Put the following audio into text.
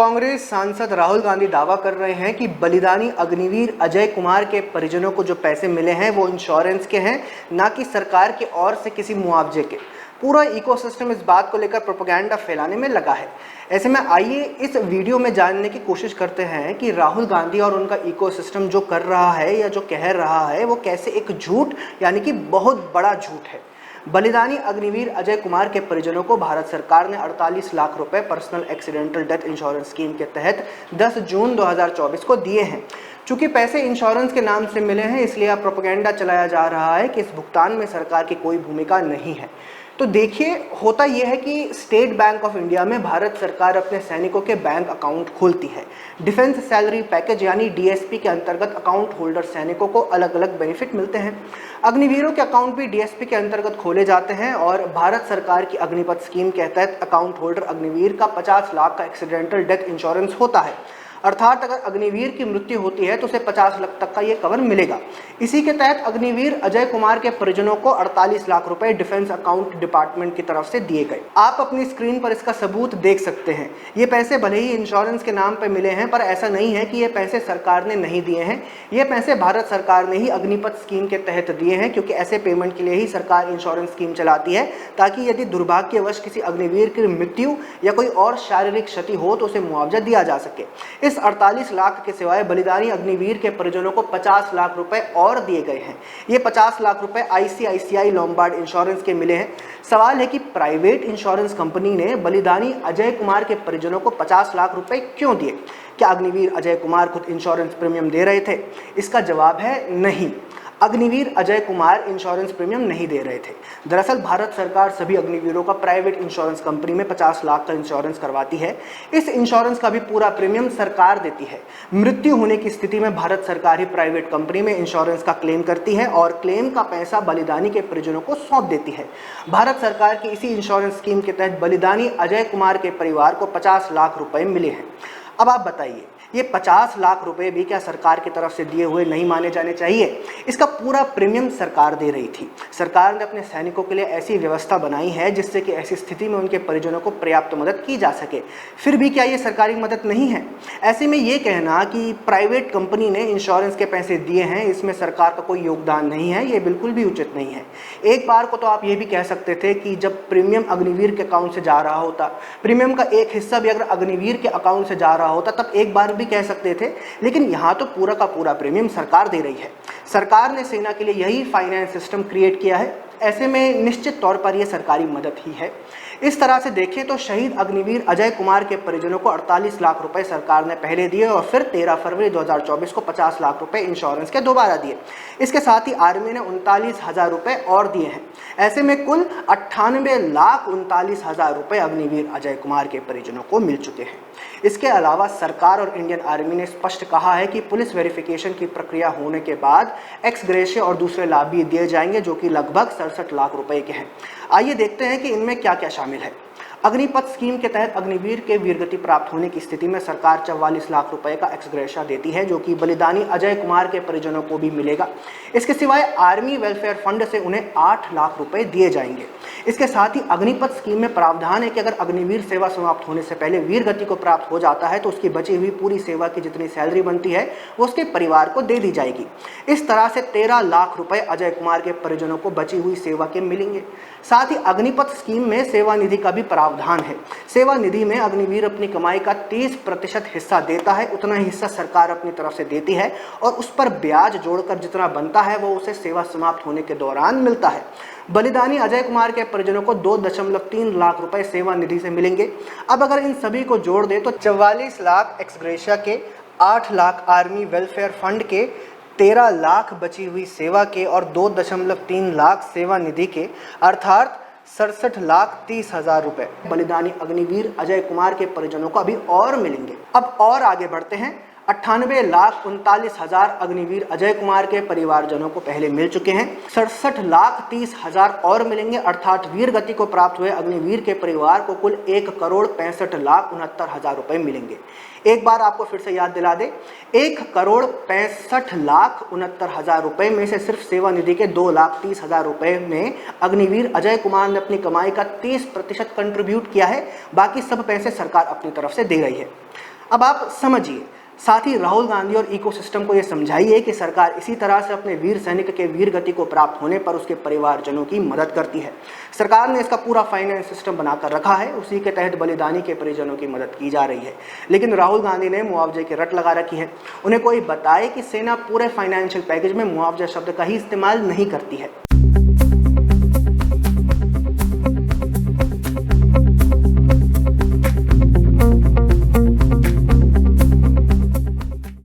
कांग्रेस सांसद राहुल गांधी दावा कर रहे हैं कि बलिदानी अग्निवीर अजय कुमार के परिजनों को जो पैसे मिले हैं वो इंश्योरेंस के हैं, ना कि सरकार की ओर से किसी मुआवजे के। पूरा इकोसिस्टम इस बात को लेकर प्रोपेगेंडा फैलाने में लगा है। ऐसे में आइए इस वीडियो में जानने की कोशिश करते हैं कि राहुल गांधी और उनका इकोसिस्टम जो कर रहा है या जो कह रहा है वो कैसे एक झूठ यानी कि बहुत बड़ा झूठ है। बलिदानी अग्निवीर अजय कुमार के परिजनों को भारत सरकार ने 48 लाख रुपए personal accidental death insurance scheme के तहत 10 जून 2024 को दिए हैं। चूंकि पैसे इंश्योरेंस के नाम से मिले हैं, इसलिए अब प्रोपेगेंडा चलाया जा रहा है कि इस भुगतान में सरकार की कोई भूमिका नहीं है। तो देखिए, होता यह है कि स्टेट बैंक ऑफ इंडिया में भारत सरकार अपने सैनिकों के बैंक अकाउंट खोलती है। डिफेंस सैलरी पैकेज यानी डीएसपी के अंतर्गत अकाउंट होल्डर सैनिकों को अलग अलग बेनिफिट मिलते हैं। अग्निवीरों के अकाउंट भी डीएसपी के अंतर्गत खोले जाते हैं और भारत सरकार की अग्निपथ स्कीम के तहत अकाउंट होल्डर अग्निवीर का 50 लाख का एक्सीडेंटल डेथ इंश्योरेंस होता है। अर्थात अगर अग्निवीर की मृत्यु होती है तो उसे 50 लाख तक का ये कवर मिलेगा। इसी के तहत अग्निवीर अजय कुमार के परिजनों को 48 लाख रुपए डिफेंस अकाउंट डिपार्टमेंट की तरफ से दिए गए। आप अपनी स्क्रीन पर इसका सबूत देख सकते हैं। ये पैसे भले ही इंश्योरेंस के नाम पर मिले हैं, पर ऐसा नहीं है कि ये पैसे सरकार ने नहीं दिए हैं। ये पैसे भारत सरकार ने ही अग्निपथ स्कीम के तहत दिए हैं, क्योंकि ऐसे पेमेंट के लिए ही सरकार इंश्योरेंस स्कीम चलाती है, ताकि यदि दुर्भाग्यवश किसी अग्निवीर की मृत्यु या कोई और शारीरिक क्षति हो तो उसे मुआवजा दिया जा सके। इस 48 लाख के सिवाय बलिदानी अग्निवीर के परिजनों को 50 लाख रुपए और दिए गए हैं। ये 50 लाख रुपए आईसीआईसीआई लोम्बार्ड इंश्योरेंस के मिले हैं। सवाल है कि प्राइवेट इंश्योरेंस कंपनी ने बलिदानी अजय कुमार के परिजनों को 50 लाख रुपए क्यों दिए? क्या अग्निवीर अजय कुमार खुद इंश्योरेंस प्रीमियम दे रहे थे? इसका जवाब है नहीं। अग्निवीर अजय कुमार इंश्योरेंस प्रीमियम नहीं दे रहे थे। दरअसल भारत सरकार सभी अग्निवीरों का प्राइवेट इंश्योरेंस कंपनी में 50 लाख का इंश्योरेंस करवाती है। इस इंश्योरेंस का भी पूरा प्रीमियम सरकार देती है। मृत्यु होने की स्थिति में भारत सरकार ही प्राइवेट कंपनी में इंश्योरेंस का क्लेम करती है और क्लेम का पैसा बलिदानी के परिजनों को सौंप देती है। भारत सरकार की इसी इंश्योरेंस स्कीम के तहत बलिदानी अजय कुमार के परिवार को 50 लाख रुपए मिले हैं। अब आप बताइए, ये 50 लाख रुपए भी क्या सरकार की तरफ से दिए हुए नहीं माने जाने चाहिए? इसका पूरा प्रीमियम सरकार दे रही थी। सरकार ने अपने सैनिकों के लिए ऐसी व्यवस्था बनाई है जिससे कि ऐसी स्थिति में उनके परिजनों को पर्याप्त मदद की जा सके। फिर भी क्या ये सरकारी मदद नहीं है? ऐसे में ये कहना कि प्राइवेट कंपनी ने इंश्योरेंस के पैसे दिए हैं, इसमें सरकार का कोई योगदान नहीं है, ये बिल्कुल भी उचित नहीं है। एक बार को तो आप ये भी कह सकते थे कि जब प्रीमियम अग्निवीर के अकाउंट से जा रहा होता, प्रीमियम का एक हिस्सा भी अगर अग्निवीर के अकाउंट से जा रहा होता, तब एक बार भी कह सकते थे। लेकिन यहां तो पूरा का पूरा प्रीमियम सरकार दे रही है। सरकार ने सेना के लिए यही फाइनेंस सिस्टम क्रिएट किया है। ऐसे में निश्चित तौर पर यह सरकारी मदद ही है। इस तरह से देखें तो शहीद अग्निवीर अजय कुमार के परिजनों को 48 लाख रुपए सरकार ने पहले दिए और फिर 13 फरवरी 2024 को 50 लाख रुपए इंश्योरेंस के दोबारा दिए। इसके साथ ही आर्मी ने 39,000 रुपए और दिए हैं। ऐसे में कुल 98,39,000 रुपए अग्निवीर अजय कुमार के परिजनों को मिल चुके हैं। इसके अलावा सरकार और इंडियन आर्मी ने स्पष्ट कहा है कि पुलिस वेरिफिकेशन की प्रक्रिया होने के बाद एक्स ग्रेशिया और दूसरे लाभ भी दिए जाएंगे, जो कि लगभग 67 लाख रुपए के हैं। आइए देखते हैं कि इनमें क्या क्या शामिल है। अग्निपथ स्कीम के तहत अग्निवीर के वीरगति प्राप्त होने की स्थिति में सरकार 44 लाख रुपए का एक्स ग्रेशिया देती है, जो कि बलिदानी अजय कुमार के परिजनों को भी मिलेगा। इसके सिवाय आर्मी वेलफेयर फंड से उन्हें 8 लाख रुपए दिए जाएंगे। इसके साथ ही अग्निपथ स्कीम में प्रावधान है कि अगर अग्निवीर सेवा समाप्त होने से पहले वीरगति को प्राप्त हो जाता है तो उसकी बची हुई पूरी सेवा की जितनी सैलरी बनती है वो उसके परिवार को दे दी जाएगी। इस तरह से 13 लाख रुपए अजय कुमार के परिजनों को बची हुई सेवा के मिलेंगे। साथ ही अग्निपथ स्कीम में सेवा निधि का भी प्रावधान है। सेवा निधि में अग्निवीर अपनी कमाई का 30% हिस्सा देता है, उतना ही हिस्सा सरकार अपनी तरफ से देती है और उस पर ब्याज जोड़कर जितना बनता है वो उसे सेवा समाप्त होने के दौरान मिलता है। बलिदानी अजय कुमार के परिजनों को 2.3 लाख रुपए सेवा निधि से मिलेंगे। अब अगर इन सभी को जोड़ दे तो 44 लाख एक्स ग्रेशिया के, 8 लाख आर्मी वेलफेयर फंड के, 13 लाख बची हुई सेवा के और 2.3 लाख सेवा निधि के, अर्थात 67,30,000 रुपए बलिदानी अग्निवीर अजय कुमार के परिजनों को अभी और मिलेंगे। अब और आगे बढ़ते हैं। 98,39,39,000 अग्निवीर अजय कुमार के परिवारजनों को पहले मिल चुके हैं। 67,30,000 और मिलेंगे, अर्थात वीर गति को प्राप्त हुए अग्निवीर के परिवार को कुल 1,65,69,000 रुपए मिलेंगे। एक बार आपको फिर से याद दिला दे, 1,65,69,000 रुपए में से सिर्फ सेवा निधि के 2,30,000 रुपए में अग्निवीर अजय कुमार ने अपनी कमाई का 30% कंट्रीब्यूट किया है। बाकी सब पैसे सरकार अपनी तरफ से दे रही है। अब आप समझिए, साथ ही राहुल गांधी और इकोसिस्टम को यह समझाइए कि सरकार इसी तरह से अपने वीर सैनिक के वीर गति को प्राप्त होने पर उसके परिवारजनों की मदद करती है। सरकार ने इसका पूरा फाइनेंस सिस्टम बनाकर रखा है, उसी के तहत बलिदानी के परिजनों की मदद की जा रही है। लेकिन राहुल गांधी ने मुआवजे की रट लगा रखी है। उन्हें कोई बताए कि सेना पूरे फाइनेंशियल पैकेज में मुआवजा शब्द का ही इस्तेमाल नहीं करती है।